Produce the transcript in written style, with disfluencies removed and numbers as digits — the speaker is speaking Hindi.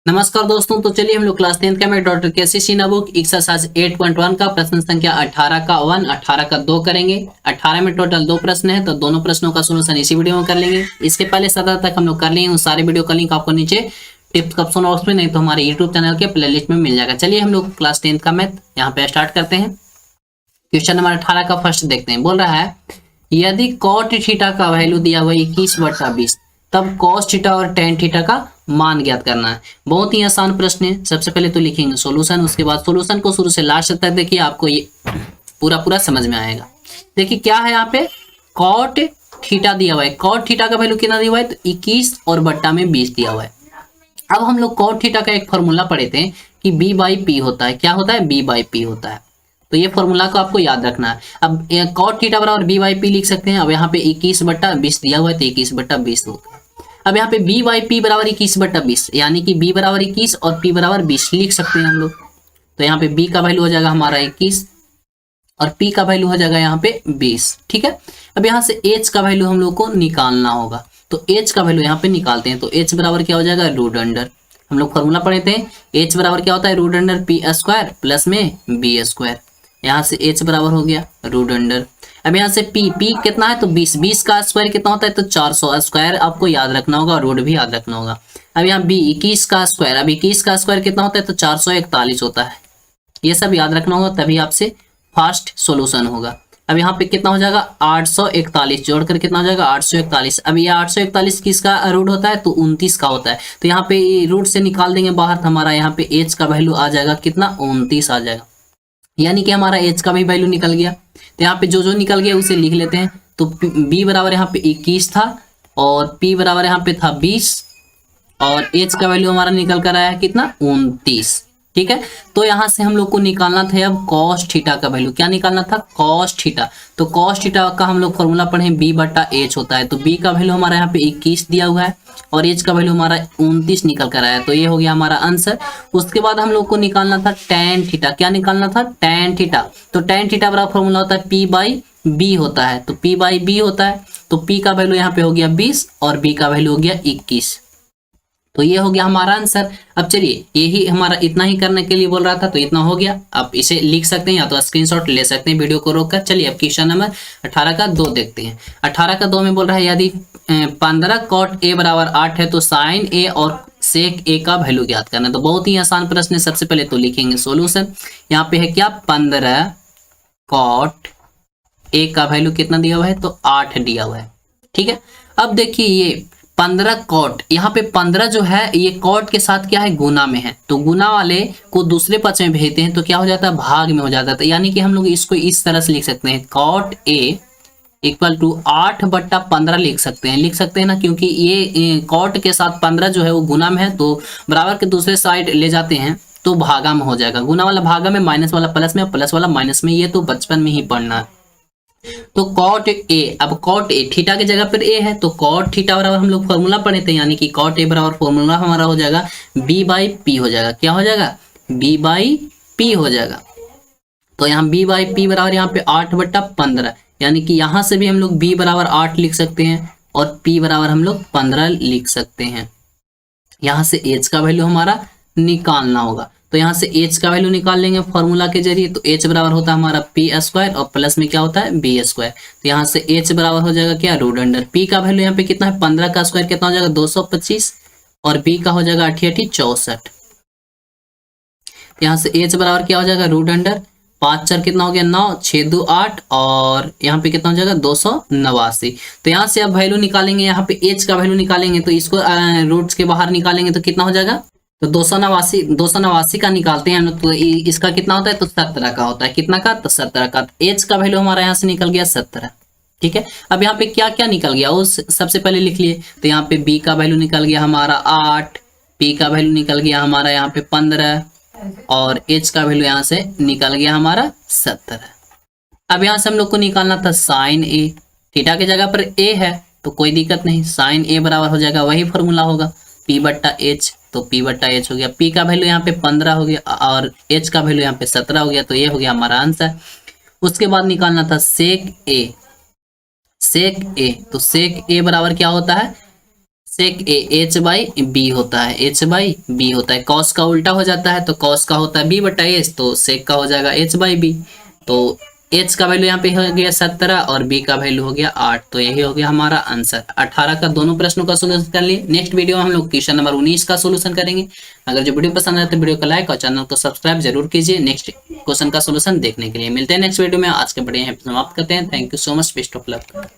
नमस्कार दोस्तों, तो चलिए हम लोग क्लास 10 का में डॉक्टर केसी सिन्हा बुक एक्सरसाइज 8.1 का प्रश्न संख्या 18 का 1, 18 का 2 करेंगे। 18 में टोटल 2 प्रश्न है, तो दोनों प्रश्नों का सॉल्यूशन इसी वीडियो में कर लेंगे। इसके पहले 17 तक हम लोग कर लिए उन सारे वीडियो का लिंक आपको नीचे डिस्क्रिप्शन बॉक्स में, नहीं तो हमारे यूट्यूब चैनल के प्लेलिस्ट में मिल जाएगा। चलिए हम लोग क्लास 10 का मैथ यहाँ पे स्टार्ट करते हैं। क्वेश्चन नंबर 18 का फर्स्ट देखते हैं। बोल रहा है यदि कॉट थीटा का वैल्यू दिया हुआ 21/20 तब कॉस थीटा और टेन थीटा का मान ज्ञात करना है। बहुत ही आसान प्रश्न है। सबसे पहले तो लिखेंगे सॉल्यूशन, उसके बाद सॉल्यूशन को शुरू से लास्ट तक देखिए, आपको ये पूरा समझ में आएगा। देखिए क्या है यहाँ पे, कॉट थीटा दिया हुआ है। कॉट थीटा का वैल्यू कितना दिया हुआ है, तो 21 और बट्टा में 20 दिया हुआ है। अब हम लोग कॉट थीटा का एक फॉर्मूला पढ़े थे कि b/p होता है। क्या होता है, b/p होता है। तो ये फॉर्मूला को आपको याद रखना है। अब कॉट थीटा बराबर b/p लिख सकते हैं। अब यहाँ पे 21/20 दिया हुआ है, तो 21/20 होगा। अब यहाँ पे b/p बराबर 21/20, यानी कि b बराबर 21 और p बराबर 20 लिख सकते हैं हम लोग। तो यहाँ पे b का वैल्यू हो जाएगा हमारा 21 और p का वैल्यू हो जाएगा यहाँ पे 20। ठीक है। अब यहाँ से h का वैल्यू हम लोग को निकालना होगा, तो h का वैल्यू यहाँ पे निकालते हैं। तो h बराबर क्या हो जाएगा, रूट अंडर, हम लोग फॉर्मूला पढ़े थे, h बराबर क्या होता है, रूट अंडर p² प्लस में b²। यहाँ से h बराबर हो गया रूट अंडर। अब यहाँ से p कितना है, तो 20 का स्क्वायर कितना होता है, तो 400 स्क्वायर आपको याद रखना होगा, रूट भी याद रखना होगा। अब यहाँ b 21 का स्क्वायर, अब 21 का स्क्वायर कितना होता है, तो 441 होता है। ये सब याद रखना होगा, तभी आपसे फास्ट सॉल्यूशन होगा। अब यहाँ पे कितना हो जाएगा, 841 जोड़कर कितना हो जाएगा, 841। अब ये 841 किसका रूट होता है, तो 29 का होता है। तो यहाँ पे रूट से निकाल देंगे बाहर, तो हमारा यहाँ पे h का वैल्यू आ जाएगा कितना, 29 आ जाएगा। यानी कि हमारा h का भी वैल्यू निकल गया। तो यहाँ पे जो निकल गया उसे लिख लेते हैं। तो b बराबर यहाँ पे 21 था और p बराबर यहाँ पे था 20 और h का वैल्यू हमारा निकल कर आया कितना, 29। ठीक है। तो यहाँ से हम लोग को निकालना था अब कॉस थीटा का वैल्यू। क्या निकालना था, कॉस थीटा। तो कॉस थीटा का हम लोग फॉर्मूला पढ़े b/h होता है। तो b का वैल्यू हमारा यहाँ पे 21 दिया हुआ है और h का वैल्यू हमारा 29 निकल कर आया। तो ये हो गया हमारा आंसर। उसके बाद हम लोग को निकालना था tan थीटा। क्या निकालना था, tan थीटा। तो tan थीटा बराबर फॉर्मूला होता है p/b होता है। तो p/b होता है, तो p का वैल्यू यहाँ पे हो गया 20 और b का वैल्यू हो गया 21। तो ये हो गया हमारा आंसर। अब चलिए यही हमारा इतना ही करने के लिए बोल रहा था, तो इतना हो गया। आप इसे लिख सकते हैं या तो स्क्रीनशॉट ले सकते हैं वीडियो को रोककर। चलिए अब क्वेश्चन नंबर 18 का 2 देखते हैं। 18 का 2 में बोल रहा है यदि 15 cot a बराबर 8 है तो साइन a और सेक a का वैल्यू ज्ञात करना है। तो बहुत ही आसान प्रश्न है। सबसे पहले तो लिखेंगे सॉल्यूशन। यहाँ पे है क्या, 15 cot a का वैल्यू कितना दिया हुआ है, तो 8 दिया हुआ है। ठीक है। अब देखिए ये 15 कॉट, यहाँ पे 15 जो है ये कॉट के साथ क्या है, गुना में है। तो गुना वाले को दूसरे पक्ष में भेजते हैं तो क्या हो जाता है, भाग में हो जाता है। तो यानी कि हम लोग इसको इस तरह से लिख सकते हैं, कॉट ए इक्वल टू 8/15 लिख सकते हैं ना, क्योंकि ये कॉट के साथ 15 जो है वो गुना में है, तो बराबर के दूसरे साइड ले जाते हैं तो भागा में हो जाएगा। गुना वाला भागा में, माइनस वाला प्लस में, प्लस वाला माइनस में। ये तो बचपन में ही पढ़ना है। तो कॉट ए, अब कॉट ए थीटा की जगह पर ए है, तो कॉट थीटा बराबर हम लोग फॉर्मूला पढ़े थे, यानी कि कॉट ए बराबर फॉर्मूला हमारा हो जाएगा b/p हो जाएगा। क्या हो जाएगा, b/p हो जाएगा। तो यहाँ b/p बराबर यहाँ पे 8/15, यानी कि यहाँ से भी हम लोग b बराबर 8 लिख सकते हैं और p बराबर हम लोग 15 लिख सकते हैं। यहाँ से h का वैल्यू हमारा निकालना होगा। तो यहाँ से h का वैल्यू निकाल लेंगे फॉर्मूला के जरिए। तो h बराबर होता है हमारा p² और प्लस में क्या होता है, b²। तो यहाँ से h बराबर हो जाएगा क्या, रूट अंडर। p का वैल्यू यहाँ पे कितना है, 15 का स्क्वायर कितना हो जाएगा, 225 और b का हो जाएगा 88 64। यहाँ से h बराबर क्या हो जाएगा, रूट अंडर 5 4 कितना हो गया, 9 6 2 8 और यहाँ पे कितना हो जाएगा 289। तो यहाँ से अब वैल्यू निकालेंगे, यहाँ पे h का वैल्यू निकालेंगे तो इसको रूट्स के बाहर निकालेंगे तो कितना हो जाएगा, तो 289 का निकालते हैं हम लोग। तो इसका कितना होता है, तो 17 का होता है। कितना का, तो 17 का। h का वैल्यू हमारा यहाँ से निकल गया 17। ठीक है। अब यहाँ पे क्या क्या निकल गया वो सबसे पहले लिख लिए। तो यहाँ पे b का वैल्यू निकल गया हमारा 8, p का वैल्यू निकल गया हमारा यहाँ पे 15 और h का वैल्यू यहाँ से निकल गया हमारा 17। अब यहाँ से हम लोग को निकालना था साइन a। थीटा की जगह पर a है तो कोई दिक्कत नहीं, साइन a बराबर हो जाएगा, वही फॉर्मूला होगा p/h। तो p/h हो गया, p का वैल्यू यहाँ पे 15 हो गया और h का वैल्यू यहाँ पे 17 हो गया। तो ये हो गया हमारा आंसर। उसके बाद निकालना था सेक a। तो सेक a बराबर क्या होता है, सेक ए एच बाई बी होता है, एच बाई बी होता है। कॉस का उल्टा हो जाता है, तो कॉस का होता है बी बटा एच, तो सेक का हो जाएगा एच बाई बी। तो एच का वैल्यू यहाँ पे हो गया 17 और बी का वैल्यू हो गया 8, तो यही हो गया हमारा आंसर। 18 का दोनों प्रश्नों का सोल्यूशन कर लिए। नेक्स्ट वीडियो में हम लोग क्वेश्चन नंबर 19 का सोल्यूशन करेंगे। अगर जो वीडियो पसंद आए तो वीडियो को लाइक और चैनल को सब्सक्राइब जरूर कीजिए नेक्स्ट क्वेश्चन का सोल्यूशन देखने के लिए। मिलते हैं नेक्स्ट वीडियो में। आज के वीडियो यहाँ पे समाप्त करते हैं। Thank you so much, best of luck.